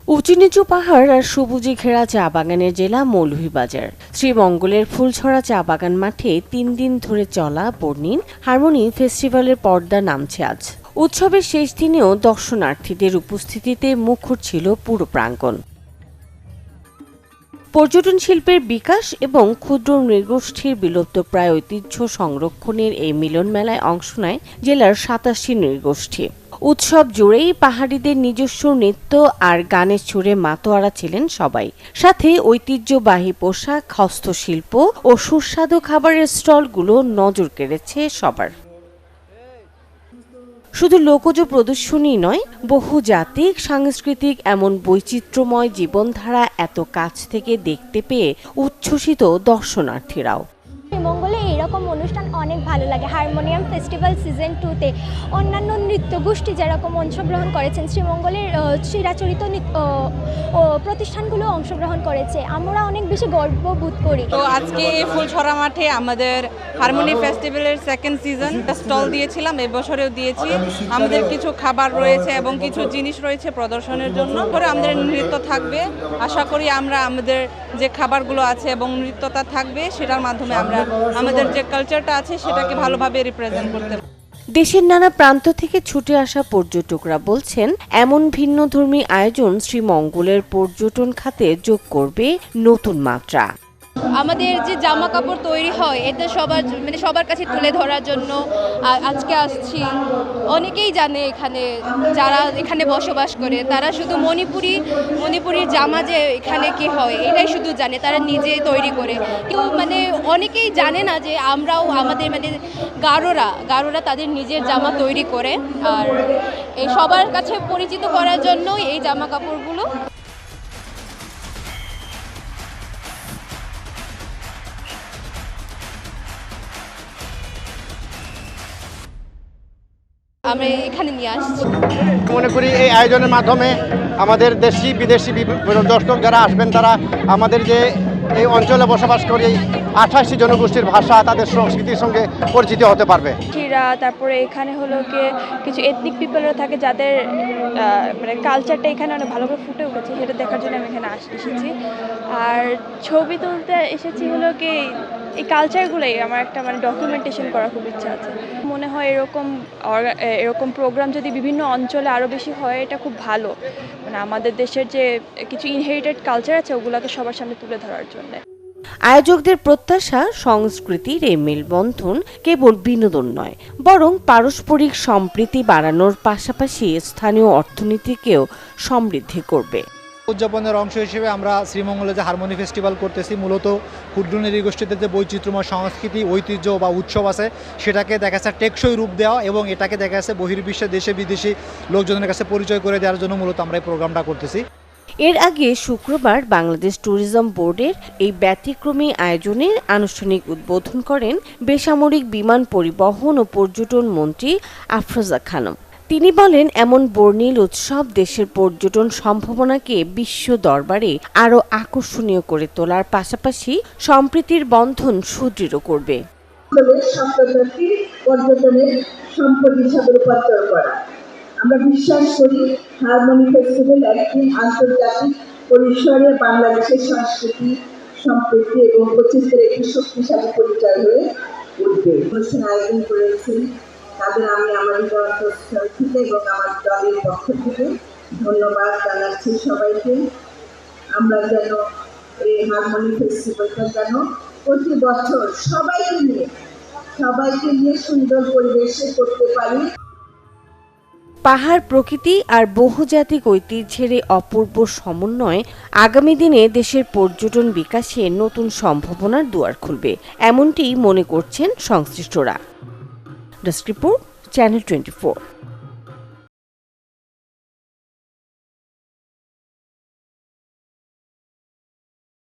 উঁচু নিচু পাহাড় আর সবুজে ঘেরা চা বাগানের জেলা মৌলভীবাজার। শ্রীমঙ্গলের ফুলছড়া চা বাগান মাঠে 3 দিন ধরে চলা বর্ণিল হারমোনি ফেস্টিভ্যালের পর্দা নামছে আজ। উৎসবের শেষ দিনেও দর্শনার্থীদের উপস্থিতিতে মুখর ছিল পুরো প্রাঙ্গণ। পর্যটন শিল্পের বিকাশ এবং ক্ষুদ্র নৃগোষ্ঠীর বিলুপ্তপ্রায় ঐতিহ্য সংরক্ষণের এই মিলন মেলায় অংশ নেয় জেলার 87টি নৃগোষ্ঠী। উৎসব জুড়েই পাহাড়িদের নিজস্ব নৃত্য আর গানের সুরে মাতোয়ারা ছিলেন সবাই। সাথে ঐতিহ্যবাহী পোশাক, হস্তশিল্প ও সুস্বাদু খাবারের স্টলগুলো নজর কেড়েছে সবার। শুধু লোকজ প্রদর্শনী নয়, বহুজাতিক সাংস্কৃতিক এমন বৈচিত্র্যময় জীবনধারা এত কাছ থেকে দেখতে পেয়ে উচ্ছ্বসিত দর্শনার্থীরাও। শ্রীমঙ্গলে এইরকম অনুষ্ঠান অনেক ভালো লাগে। হারমোনিয়াম ফেস্টিভ্যাল সিজন 2-তে অন্যান্য নৃত্যগোষ্ঠী যেরকম অংশগ্রহণ করেছেন, শ্রীমঙ্গলের চিরাচরিত প্রতিষ্ঠানগুলো অংশগ্রহণ করেছে। আমরা অনেক বেশি গর্ববোধ করি। তো আজকে এই ফুলছড়া মাঠে আমাদের হারমোনি ফেস্টিভ্যালের সেকেন্ড সিজন স্টল দিয়েছিলাম, এবছরেও দিয়েছি। আমাদের কিছু খাবার রয়েছে এবং কিছু জিনিস রয়েছে প্রদর্শনের জন্য। পরে আমাদের নৃত্য থাকবে। আশা করি আমরা আমাদের যে খাবারগুলো আছে এবং নৃত্যটা থাকবে, সেটার মাধ্যমে আমরা আমাদের যে কালচারটা আছে সেটাকে ভালোভাবে রিপ্রেজেন্ট করতে পারি। দেশের নানা প্রান্ত থেকে ছুটে আসা পর্যটকরা বলছেন, এমন ভিন্নধর্মী আয়োজন শ্রীমঙ্গলের পর্যটন খাতে যোগ করবে নতুন মাত্রা। আমাদের যে জামা কাপড় তৈরি হয়, এটা সবার কাছে তুলে ধরার জন্য আজকে আসছি। অনেকেই জানে যারা এখানে বসবাস করে, তারা শুধু মণিপুরির জামা যে এখানে কি হয় এটাই শুধু জানে, তারা নিজে তৈরি করে। কিন্তু অনেকেই জানে না যে আমরাও আমাদের গারোরা তাদের নিজের জামা তৈরি করে। আর এই সবার কাছে পরিচিত করার জন্য এই জামা কাপড়গুলো। আমরা এখানে নিয়ে আসছি। মনে করি এই আয়োজনের মাধ্যমে আমাদের দেশি বিদেশি দর্শক যারা আসবেন, তারা আমাদের যে এই অঞ্চলে বসবাস করে 28টি জনগোষ্ঠীর ভাষা, তাদের সংস্কৃতির সঙ্গে পরিচিত হতে পারবে। তারপরে এখানে হলো কিছু এথনিক পিপলরা থাকে, যাদের কালচারটা এখানে অনেক ভালো করে ফুটে উঠেছে, সেটা দেখার জন্য আমি এখানে এসেছি। আর ছবি তুলতে এসেছি এই কালচারগুলোই আমার একটা ডকুমেন্টেশন করার খুব ইচ্ছা আছে। মনে হয় এরকম প্রোগ্রাম যদি বিভিন্ন অঞ্চলে আরও বেশি হয়, এটা খুব ভালো। আমাদের দেশের যে কিছু ইনহেরিটেড কালচার আছে, ওগুলোকে সবার সামনে তুলে ধরার জন্য। আয়োজকদের প্রত্যাশা, সংস্কৃতির এই মেলবন্ধন কেবল বিনোদন নয়, বরং পারস্পরিক সম্প্রীতি বাড়ানোর পাশাপাশি স্থানীয় অর্থনীতিকেও সমৃদ্ধি করবে। উদযাপনের অংশ হিসেবে আমরা শ্রীমঙ্গলে যে হারমোনি ফেস্টিভ্যাল করতেছি, মূলত ক্ষুদ্র নৃগোষ্ঠীদের যে বৈচিত্র্যময় সংস্কৃতি, ঐতিহ্য বা উৎসব আছে, সেটাকে দেখা যাচ্ছে টেকসই রূপ দেওয়া এবং এটাকে দেখা যাচ্ছে বহির্বিশ্বে দেশে বিদেশি লোকজনের কাছে পরিচয় করে দেওয়ার জন্য মূলত আমরা এই প্রোগ্রামটা করতেছি। এর আগে শুক্রবার বাংলাদেশ ট্যুরিজম বোর্ডের এই ব্যতিক্রমী আয়োজনের আনুষ্ঠানিক উদ্বোধন করেন বেসামরিক বিমান পরিবহন ও পর্যটন মন্ত্রী আফরোজা খানম। তিনি বলেন, এমন বর্ণিল উৎসব দেশের পর্যটন সম্ভাবনাকে বিশ্ব দরবারে আরও আকর্ষণীয় করে তোলার পাশাপাশি সম্প্রীতির বন্ধন সুদৃঢ় করবে। পর্যটনের সম্পদ হিসাবে রূপান্তর করা। আমরা বিশ্বাস করি হারমোনি ফেস্টিভ্যাল একদিন আন্তর্জাতিক পরিসরে বাংলাদেশের সংস্কৃতি, সম্প্রীতি এবং বৈচিত্র্যের একটি শক্তিশালী পরিচয় হয়ে উঠবে। অনুষ্ঠান আয়োজন করেছেন তাদের আমি আমার অন্তঃস্থল থেকে এবং আমার দলের পক্ষ থেকে ধন্যবাদ জানাচ্ছি সবাইকে। আমরা যেন এই হারমোনি ফেস্টিভ্যালটা যেন প্রতি বছর সবাইকে নিয়ে সুন্দর পরিবেশে করতে পারি। পাহাড়, প্রকৃতি আর বহুজাতিক ঐতিহ্যের অপূর্ব সমন্বয় আগামী দিনে দেশের পর্যটন বিকাশে নতুন সম্ভাবনার দুয়ার খুলবে, এমনটি মনে করছেন সংশ্লিষ্টরা। Desk report, channel 24।